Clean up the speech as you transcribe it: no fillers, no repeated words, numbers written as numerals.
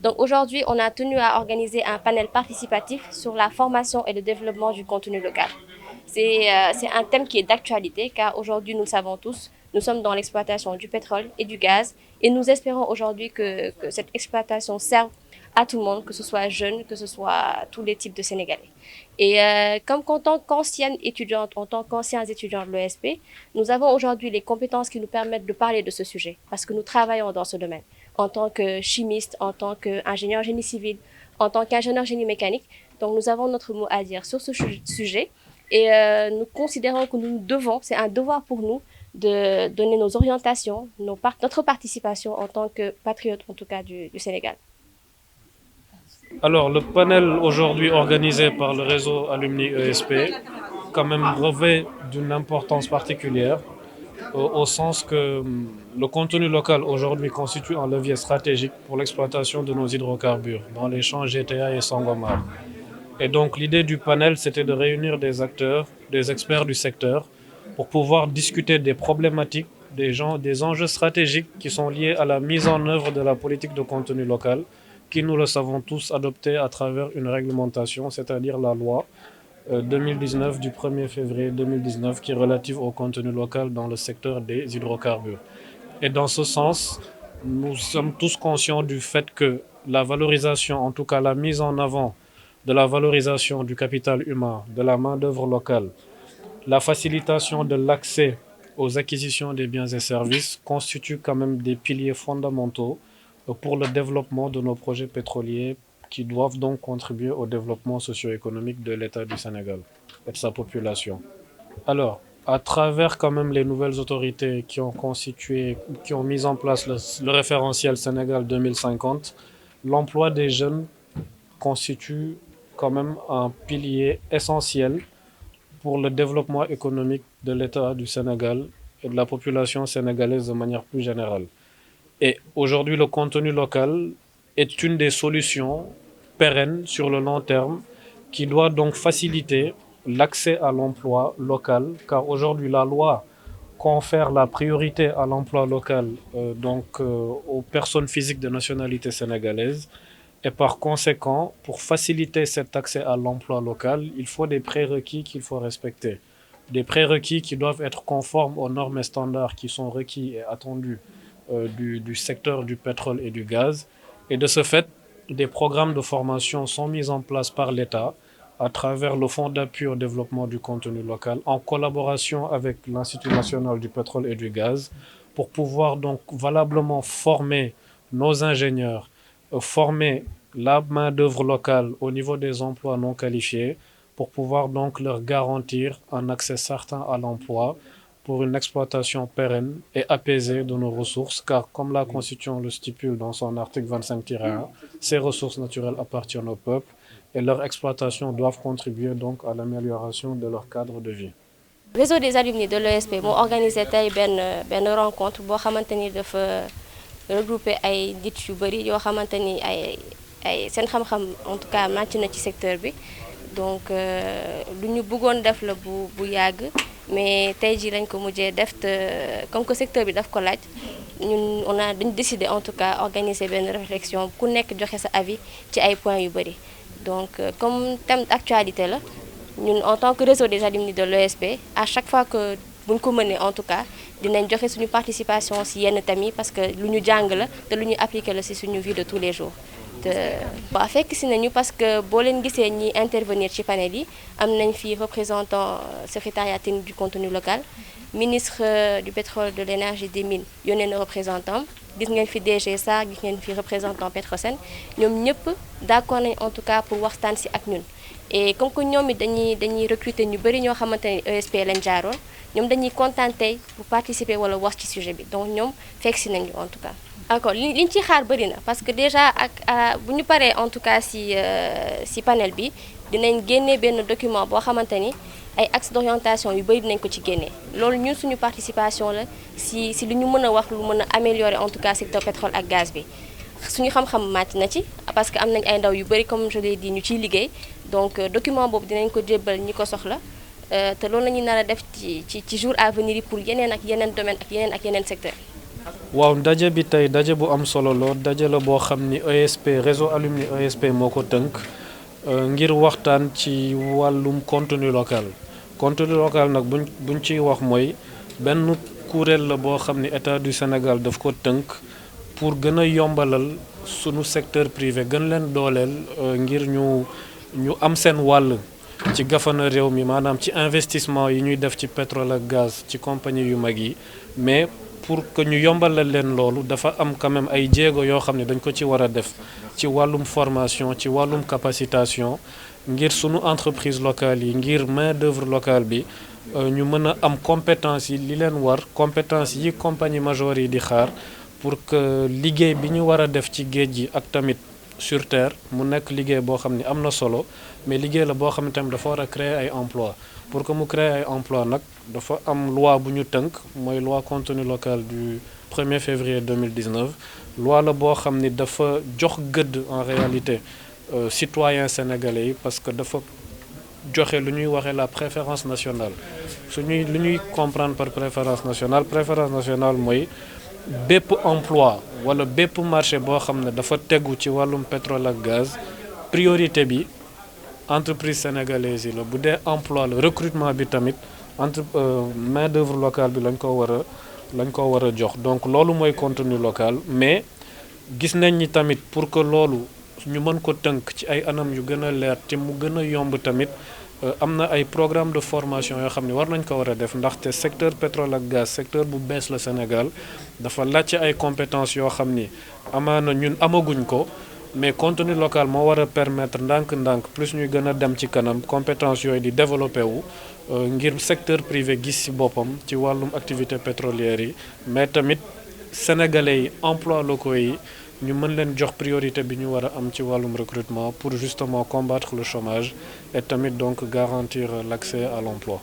Donc aujourd'hui, on a tenu à organiser un panel participatif sur la formation et le développement du contenu local. C'est un thème qui est d'actualité car aujourd'hui, nous le savons tous, nous sommes dans l'exploitation du pétrole et du gaz et nous espérons aujourd'hui que cette exploitation serve à tout le monde, que ce soit jeune, que ce soit tous les types de Sénégalais. Et comme en tant qu'ancienne étudiante, en tant qu'anciens étudiants de l'ESP, nous avons aujourd'hui les compétences qui nous permettent de parler de ce sujet parce que nous travaillons dans ce domaine en tant que chimiste, en tant qu'ingénieur génie civil, en tant qu'ingénieur génie mécanique. Donc nous avons notre mot à dire sur ce sujet et nous considérons que nous devons, c'est un devoir pour nous de donner nos orientations, notre participation en tant que patriote en tout cas du Sénégal. Alors, le panel aujourd'hui organisé par le réseau Alumni ESP, quand même revêt d'une importance particulière, au sens que le contenu local aujourd'hui constitue un levier stratégique pour l'exploitation de nos hydrocarbures dans les champs GTA et Sangomar. Et donc, l'idée du panel, c'était de réunir des acteurs, des experts du secteur, pour pouvoir discuter des problématiques, des enjeux stratégiques qui sont liés à la mise en œuvre de la politique de contenu local, qui, nous le savons tous, adoptée à travers une réglementation, c'est-à-dire la loi 2019 du 1er février 2019 qui est relative au contenu local dans le secteur des hydrocarbures. Et dans ce sens, nous sommes tous conscients du fait que la valorisation, en tout cas la mise en avant de la valorisation du capital humain, de la main-d'œuvre locale, la facilitation de l'accès aux acquisitions des biens et services constituent quand même des piliers fondamentaux pour le développement de nos projets pétroliers qui doivent donc contribuer au développement socio-économique de l'État du Sénégal et de sa population. Alors, à travers quand même les nouvelles autorités qui ont constitué, qui ont mis en place le référentiel Sénégal 2050, l'emploi des jeunes constitue quand même un pilier essentiel pour le développement économique de l'État du Sénégal et de la population sénégalaise de manière plus générale. Et aujourd'hui, le contenu local est une des solutions pérennes sur le long terme qui doit donc faciliter l'accès à l'emploi local, car aujourd'hui la loi confère la priorité à l'emploi local aux personnes physiques de nationalité sénégalaise. Et par conséquent, pour faciliter cet accès à l'emploi local, il faut des prérequis qu'il faut respecter. Des prérequis qui doivent être conformes aux normes et standards qui sont requis et attendus du secteur du pétrole et du gaz. Et de ce fait, des programmes de formation sont mis en place par l'État à travers le Fonds d'appui au développement du contenu local en collaboration avec l'Institut national du pétrole et du gaz pour pouvoir donc valablement former nos ingénieurs, former la main-d'œuvre locale au niveau des emplois non qualifiés pour pouvoir donc leur garantir un accès certain à l'emploi pour une exploitation pérenne et apaisée de nos ressources, car comme la Constitution le stipule dans son article 25-1, ces ressources naturelles appartiennent au peuple et leur exploitation doivent contribuer donc à l'amélioration de leur cadre de vie. Le réseau des alumni de l'ESP moo organisé tey benn rencontre boo xamante ni dafa regrouper ay nit yu bëri yoo xamante ni ay seen xam-xam en tout cas màcc na ci secteur bi donc lu ñu bëggoon def la bu yàgg mais tey jii lañ ko mujjee def te comme que secteur bi daf ko laaj ñun dañu décidé en tout cas organiser benn réflexion ku nekk joxe sa avis ci ay points yu bëri donc comme thème d'actualité la ñun en tant que réseau des alumni de l'ESP à chaque fois que buñ ko mënee en tout cas dinañ joxe suñu participation ci yenn thèmes yi parce que lu ñu jàng la te lu ñu appliquer la ci suñu vie de tous les jours te waaw fekk ci nañu parce que boo leen gisee ñi intervenir ci panel yi am nañ fi représentant secrétariat technique du contenu local ministre du pétrole de l'énergie des mines yónnee na représentant gis ngeen fi DG Sarr gis ngeen fi représentant Petrosen ñoom ñëpp d'accord nañ en tout cas pour waxtaan ci ak ñun et comme que ñoom it dañuy recruter ñu bëri ñoo xamante ne ESP lañ jaaroon ñoom dañuy kontaan tey pour participer wala wax ci sujet bi donc ñoom fekk si nañu en tout cas. d'accord liñ ciy xaar bëri na parce que déjà ak bu ñu paree en tout cas si panel bi dinañ génnee benn document boo xamante ni ay axes d'orientation yu bëri dinañ ko ci génnee loolu ñun suñu participation la si lu ñu mën a wax lu mën a améliorer en tout cas secteur pétrole ak gaz bi. suñu xam-xam màcc na ci parce que am nañ ay ndaw yu bëri comme je l'ai dit ñu ciy liggéey donc document boobu dinañ ko jébbal ñi ko soxla te loolu la ñuy nar a def ci jour à venir yi pour yeneen ak yeneen domaine ak yeneen secteur waaw ndaje bi tey daje bu am solo la daje la boo xam ni ESP réseau alumni ESP moo ko tënk ngir waxtaan ci wàllum contenu local. Contenu local nag buñ ciy wax mooy benn kuréel la boo xam ni état du Sénégal daf ko tënk pour gën a yombalal sunu secteur privé gën leen dooleel ngir ñu am seen wàll ci gafana réew mi maanaam ci investissement yi ñuy def ci pétrole ak gaz ci compagnie yu mag yi mais pour que ñu yombalal leen loolu dafa am quand même ay jéego yoo xam ne dañ ko ci war a def ci wàllum formation ci wàllum capacitation ngir sunu entreprise locale yi ngir main d'œuvre locale bi ñu mën a am compétence yi li leen war compétence yi compagnie majeure yi di xaar pour que liggéey bi ñu war a def ci géej gi ak tamit sur terre mu nekk liggéey boo xam ne am na solo mais liggéey la boo xam ne tamit dafa war a créer ay emploi pour que mu créer ay emploi nag dafa am loi bu ñu tënk mooy loi contenu local du 1er février 2019 loi la boo xam ni dafa jox gëdd en réalité citoyens sénégalais yi parce que dafa joxe lu ñuy waxee la préférence nationale lu ñuy comprendre par préférence nationale mooy bépp emploi wala bépp marché boo xam ne dafa tegu ci wàllum pétrole ak gaz priorité bi entreprise sénégalaise yi la bu dee emploi la recrutement bi tamit main d'œuvre locale bi lañ ko war a jox donc loolu mooy contenu local mais gis nañ ni tamit pour que loolu ñu mën ko tënk ci ay anam yu gën a leer te mu gën a yomb tamit am na ay programme de formation yoo xam ne war nañ ko war a def ndaxte secteur pétrole ak gaz secteur bu bees la Sénégal dafa laajte ay compétences yoo xam ni amaana ñun amaguñ ko mais contenu local moo war a permettre ndànk-ndànk plus ñuy gën a dem ci kanam compétences yooyu di développé wu ngir secteur privé gis ci boppam ci wàllum activité pétrolière yi mais tamit sénégalais yi emploi locaux yi ñu mën leen jox priorité bi ñu war a am ci wàllum recrutement pour justement combattre le chômage et tamit donc garantir l'accès à l'emploi